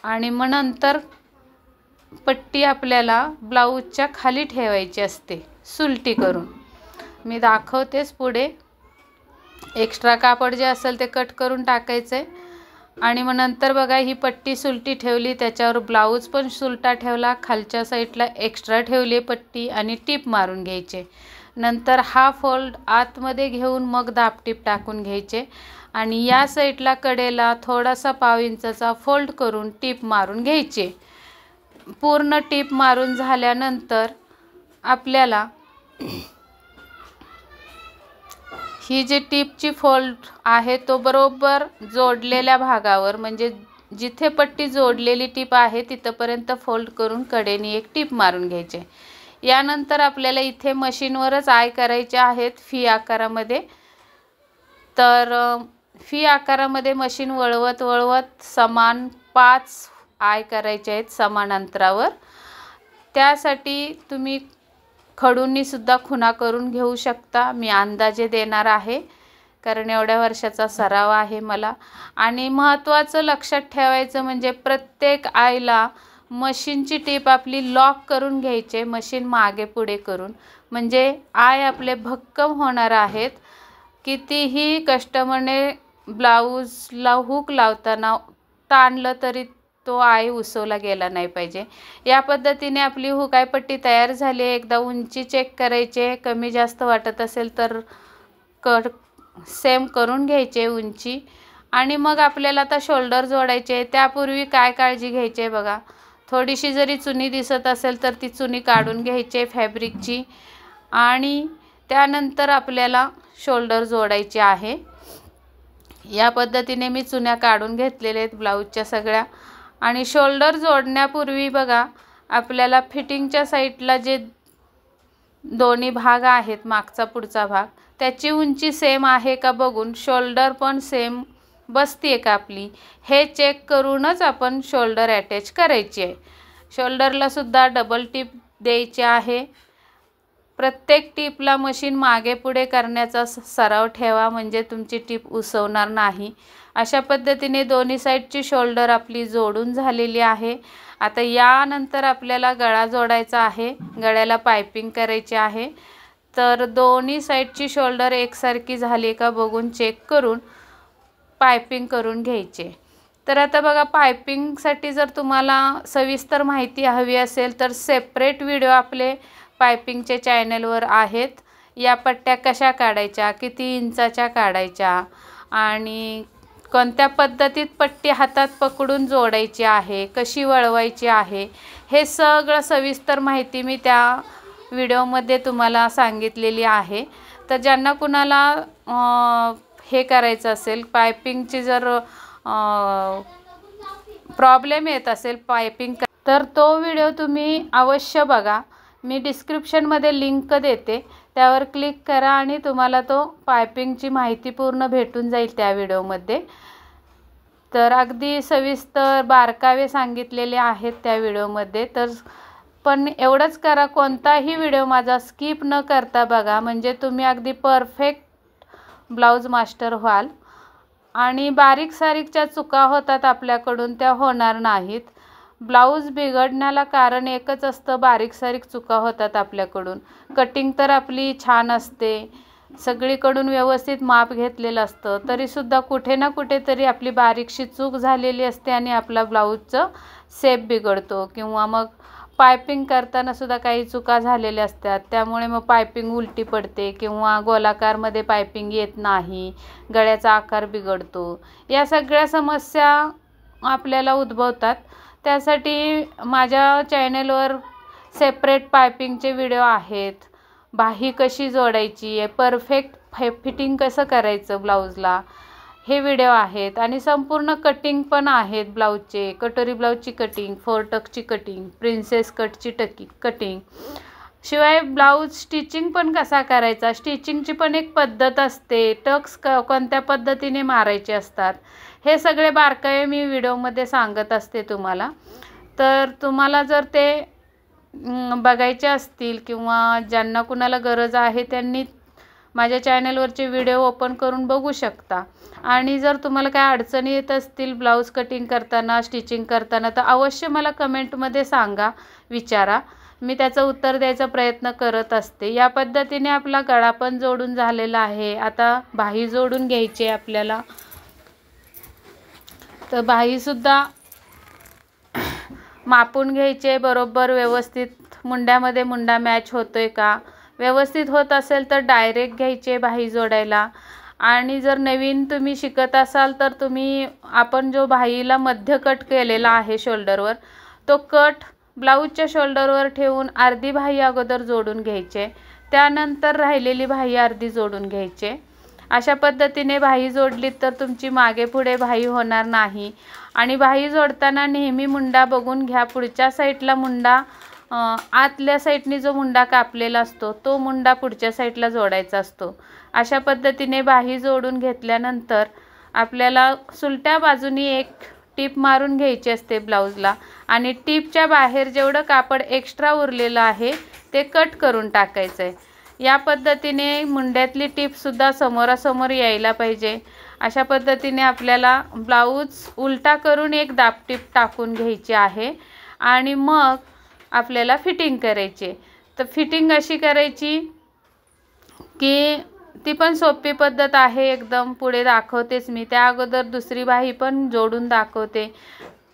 आणि मग नंतर पट्टी आपल्याला ब्लाऊजच्या खाली ठेवायची असते सुलटी करून। मी दाखवतेच पुढे। एक्स्ट्रा कापड जे असेल ते कट करून टाकायचे आणि मग नंतर बघा ही पट्टी सुलटी ठेवली, त्याच्यावर ब्लाऊज पण सुलटा ठेवला, खालच्या साईडला एक्स्ट्रा ठेवली पट्टी आणि टीप मारून घ्यायचे। नंतर हा फोल्ड आतमध्ये घेऊन मग दाबटीप टाकून घ्यायचे आणि या साईडला कडेला थोडासा 1/2 इंचाचा फोल्ड करून टीप मारून घ्यायचे। पूर्ण टीप मारून झाल्यानंतर आपल्याला ही जी टीपची फोल्ड आहे तो बरोबर जोडलेल्या भागावर म्हणजे जिथे पट्टी जोडलेली टीप आहे तिथपर्यंत फोल्ड करून कडेने एक टीप मारून घ्यायचे। यानंतर आपल्याला इथे मशीनवरच आय करायचे आहेत फी आकारामध्ये। तर फी आकारामध्ये मशीन वळवत वळवत समान 5 आय करायचे आहेत समान अंतरावर। त्यासाठी तुम्ही खडूंनी सुद्धा खुणा करून घेऊ शकता। मी अंदाजे देणार आहे कारण एवढ्या वर्षाचा सराव आहे मला। आणि महत्त्वाचं लक्षात ठेवायचं म्हणजे प्रत्येक आयला मशीनची टीप आपली लॉक करून घ्यायचे, मशीन मागे पुढे करून, म्हणजे आय आपले भक्कम होणार आहेत। कितीही कस्टमरने ब्लाऊजला हुक लावताना ताणलं तरी तो आय उसवला गेला नाही पाहिजे। या पद्धतीने आपली हुकाय पट्टी तयार झाली। एकदा उंची चेक करायचे, कमी जास्त वाटत असेल तर सेम करून घ्यायचे उंची। आणि मग आपल्याला आता शोल्डर जोडायचे। त्यापूर्वी काय काळजी घ्यायची बघा, थोडीशी जरी चुनी दिसत असेल तर ती चुनी काढून घ्यायची फॅब्रिकची आणि त्यानंतर आपल्याला शोल्डर जोडायचे आहे। या पद्धतीने मी चुन्या काढून घेतलेल्या आहेत ब्लाऊजच्या सगळ्या। आणि शोल्डर जोडण्यापूर्वी बघा आपल्याला फिटिंगच्या साईडला जे दोन्ही भाग आहेत मागचा पुढचा भाग त्याची उंची सेम आहे का बघून शोल्डर पण सेम बसते का आपली हे चेक करूनच आपण शोल्डर अटॅच करायची आहे। शोल्डरला सुद्धा डबल टीप द्यायची आहे। प्रत्येक टीपला मशीन मागे पुढे करण्याचा सराव ठेवा म्हणजे तुमची टीप उसवणार नाही। अशा पद्धतीने दोन्ही साईडची शोल्डर आपली जोडून झालेली आहे। आता यानंतर आपल्याला गळा जोडायचा आहे, गळ्याला पायपिंग करायची आहे। तर दोन्ही साईडची शोल्डर एकसारखी झाली का बघून चेक करून पायपिंग करून घ्यायचे। तर आता बघा पायपिंगसाठी जर तुम्हाला सविस्तर माहिती हवी असेल तर सेपरेट व्हिडिओ आपले पायपिंगचे चॅनलवर आहेत। या पट्ट्या कशा काढायच्या, किती इंचाच्या काढायच्या आणि कोणत्या पद्धतीत पट्टी हातात पकडून जोडायची आहे, कशी वळवायची आहे, हे सगळं सविस्तर माहिती मी त्या व्हिडिओमध्ये तुम्हाला सांगितलेली आहे। तर ज्यांना कुणाला हे करायचं असेल पायपिंगची जर प्रॉब्लेम येत असेल पायपिंग तर तो व्हिडिओ तुम्ही अवश्य बघा। मी डिस्क्रिप्शनमध्ये लिंक देते, त्यावर क्लिक करा आणि तुम्हाला तो पायपिंगची माहिती पूर्ण भेटून जाईल त्या व्हिडिओमध्ये। तर अगदी सविस्तर बारकावे सांगितलेले आहेत त्या व्हिडिओमध्ये। तर पण एवढंच करा, कोणताही व्हिडिओ माझा स्किप न करता बघा म्हणजे तुम्ही अगदी परफेक्ट ब्लाऊज मास्टर व्हाल आणि बारीक सारीकच्या चुका होतात आपल्याकडून त्या होणार नाहीत। ब्लाऊज बिघडण्याला कारण एकच असतं, बारीक सारीक चुका होतात आपल्याकडून। कटिंग तर आपली छान असते, सगळीकडून व्यवस्थित माप घेतलेलं असतं, तरीसुद्धा कुठे ना कुठेतरी आपली बारीकशी चूक झालेली असते आणि आपला ब्लाऊजचं शेप बिघडतो किंवा मग पायपिंग करताना सुद्धा काही चुका झालेल्या असतात, त्यामुळे मग पायपिंग उलटी पडते किंवा गोलाकारमध्ये पायपिंग येत नाही, गळ्याचा आकार बिघडतो। या सगळ्या समस्या आपल्याला उद्भवतात। त्यासाठी माझ्या चॅनलवर सेपरेट पायपिंगचे व्हिडिओ आहेत, बाही कशी जोडायची आहे, परफेक्ट फिटिंग कसं करायचं ब्लाऊजला हे व्हिडिओ आहेत आणि संपूर्ण कटिंग पण आहेत ब्लाऊजचे, कटोरी ब्लाऊजची कटिंग, 4 टक्सची कटिंग, प्रिन्सेस कटची कटिंग, शिवाय ब्लाऊज स्टिचिंग पण कसा करायचा, स्टिचिंगची पण एक पद्धत असते, टक्स कोणत्या पद्धतीने मारायचे असतात, हे सगळे बारकावे मी व्हिडिओमध्ये सांगत असते तुम्हाला. तर तुम्हाला जर ते बघायचे असतील किंवा ज्यांना कुणाला गरज आहे त्यांनी माझ्या चॅनलवरचे व्हिडिओ ओपन करून बघू शकता. आणि जर तुम्हाला काय अडचणी येत असतील ब्लाऊज कटिंग करताना, स्टिचिंग करताना, तर अवश्य मला कमेंटमध्ये सांगा, विचारा. मी त्याचं उत्तर द्यायचा प्रयत्न करत असते. या पद्धतीने आपला गळा पण जोडून झालेला आहे. आता बाही जोडून घ्यायची आपल्याला. तर बाहीसुद्धा मापून घ्यायचे बरोबर व्यवस्थित. मुंड्यामध्ये मुंडा मॅच होतोय का, व्यवस्थित होत असेल तर डायरेक्ट घ्यायचे बाही जोडायला. आणि जर नवीन तुम्ही शिकत असाल तर तुम्ही आपण जो बाहीला मध्य कट केलेला आहे शोल्डरवर, तो कट ब्लाऊजच्या शोल्डरवर ठेवून अर्धी बाही अगोदर जोडून घ्यायचे, त्यानंतर राहिलेली बाही अर्धी जोडून घ्यायचे. अशा पद्धतीने बाही जोडली तर तुमची मागे पुढे बाही होणार नाही. आणि बाही जोडताना नेहमी मुंडा बघून घ्या. पुढच्या साईडला मुंडा, आतल्या साईडनी जो मुंडा कापलेला असतो तो मुंडा पुढच्या साईडला जोडायचा असतो. अशा पद्धतीने बाही जोडून घेतल्यानंतर आपल्याला सुलट्या बाजूनी एक टीप मारून घ्यायची असते ब्लाऊजला. आणि टीपच्या बाहेर जेवढं कापड एक्स्ट्रा उरलेलं आहे ते कट करून टाकायचं आहे. या पद्धतीने मुंड्यातली टीपसुद्धा समोरासमोर यायला पाहिजे. अशा पद्धतीने आपल्याला ब्लाऊज उलटा करून एक दाबटीप टाकून घ्यायची आहे. आणि मग आपल्याला फिटिंग करायची. तर फिटिंग अशी करायची की ती पण सोपी पद्धत आहे एकदम. पुढे दाखवतेच मी, त्या अगोदर दुसरी बाही पण जोडून दाखवते.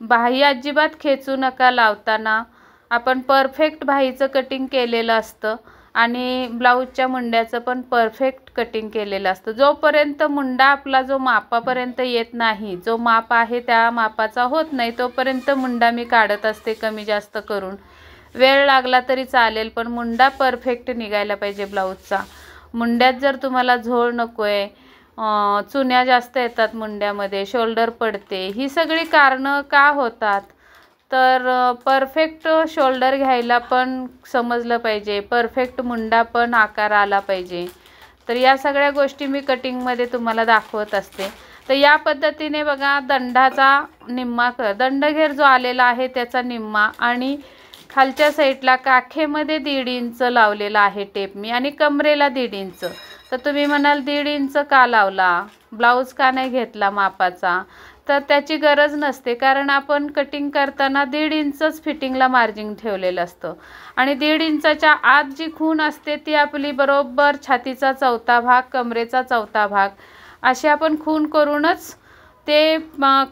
बाही अजिबात खेचू नका लावताना. आपण परफेक्ट बाहीचं कटिंग केलेलं असतं आणि ब्लाऊजच्या मुंड्याचं पण परफेक्ट कटिंग केलेलं असतं. जोपर्यंत मुंडा आपला जो मापापर्यंत येत नाही, जो माप आहे त्या मापाचा होत नाही, तोपर्यंत मुंडा मी काढत असते कमी जास्त करून. वेळ लागला तरी चालेल, पण मुंडा परफेक्ट निघायला पाहिजे ब्लाऊजचा. मुंड्यात जर तुम्हाला झोळ नको आहे, चुन्या जास्त येतात मुंड्यामध्ये, शोल्डर पडते, ही सगळी कारणं का होतात, तर परफेक्ट शोल्डर घ्यायला पण समजलं पाहिजे, परफेक्ट मुंडा पण आकार आला पाहिजे. तर या सगळ्या गोष्टी मी कटिंगमध्ये तुम्हाला दाखवत असते. तर या पद्धतीने बघा, दंडाचा निम्मा दंडघेर जो आलेला आहे त्याचा निम्मा, आणि खालच्या साईडला काखेमध्ये 1.5 इंच लावलेला आहे टेप मी, आणि कमरेला 1.5 इंच. तर तुम्ही म्हणाल 1.5 इंच का लावला, ब्लाऊज का नाही घेतला मापाचा, तर त्याची गरज नसते. कारण आपण कटिंग करताना 1.5 इंचच फिटिंगला मार्जिन ठेवलेलं असतं. आणि 1.5 इंचाच्या आत जी खूण असते ती आपली बरोबर छातीचा 4था भाग, कमरेचा 4था भाग, अशी आपण खूण करूनच ते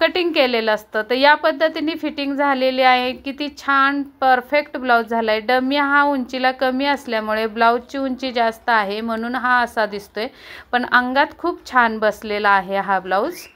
कटिंग केलेलं असतं. तर या पद्धतीने फिटिंग झालेली आहे. किती छान परफेक्ट ब्लाऊज झाला आहे. डमी हा उंचीला कमी असल्यामुळे ब्लाऊजची उंची जास्त आहे म्हणून हा असा दिसतोय, पण अंगात खूप छान बसलेला आहे हा ब्लाऊज.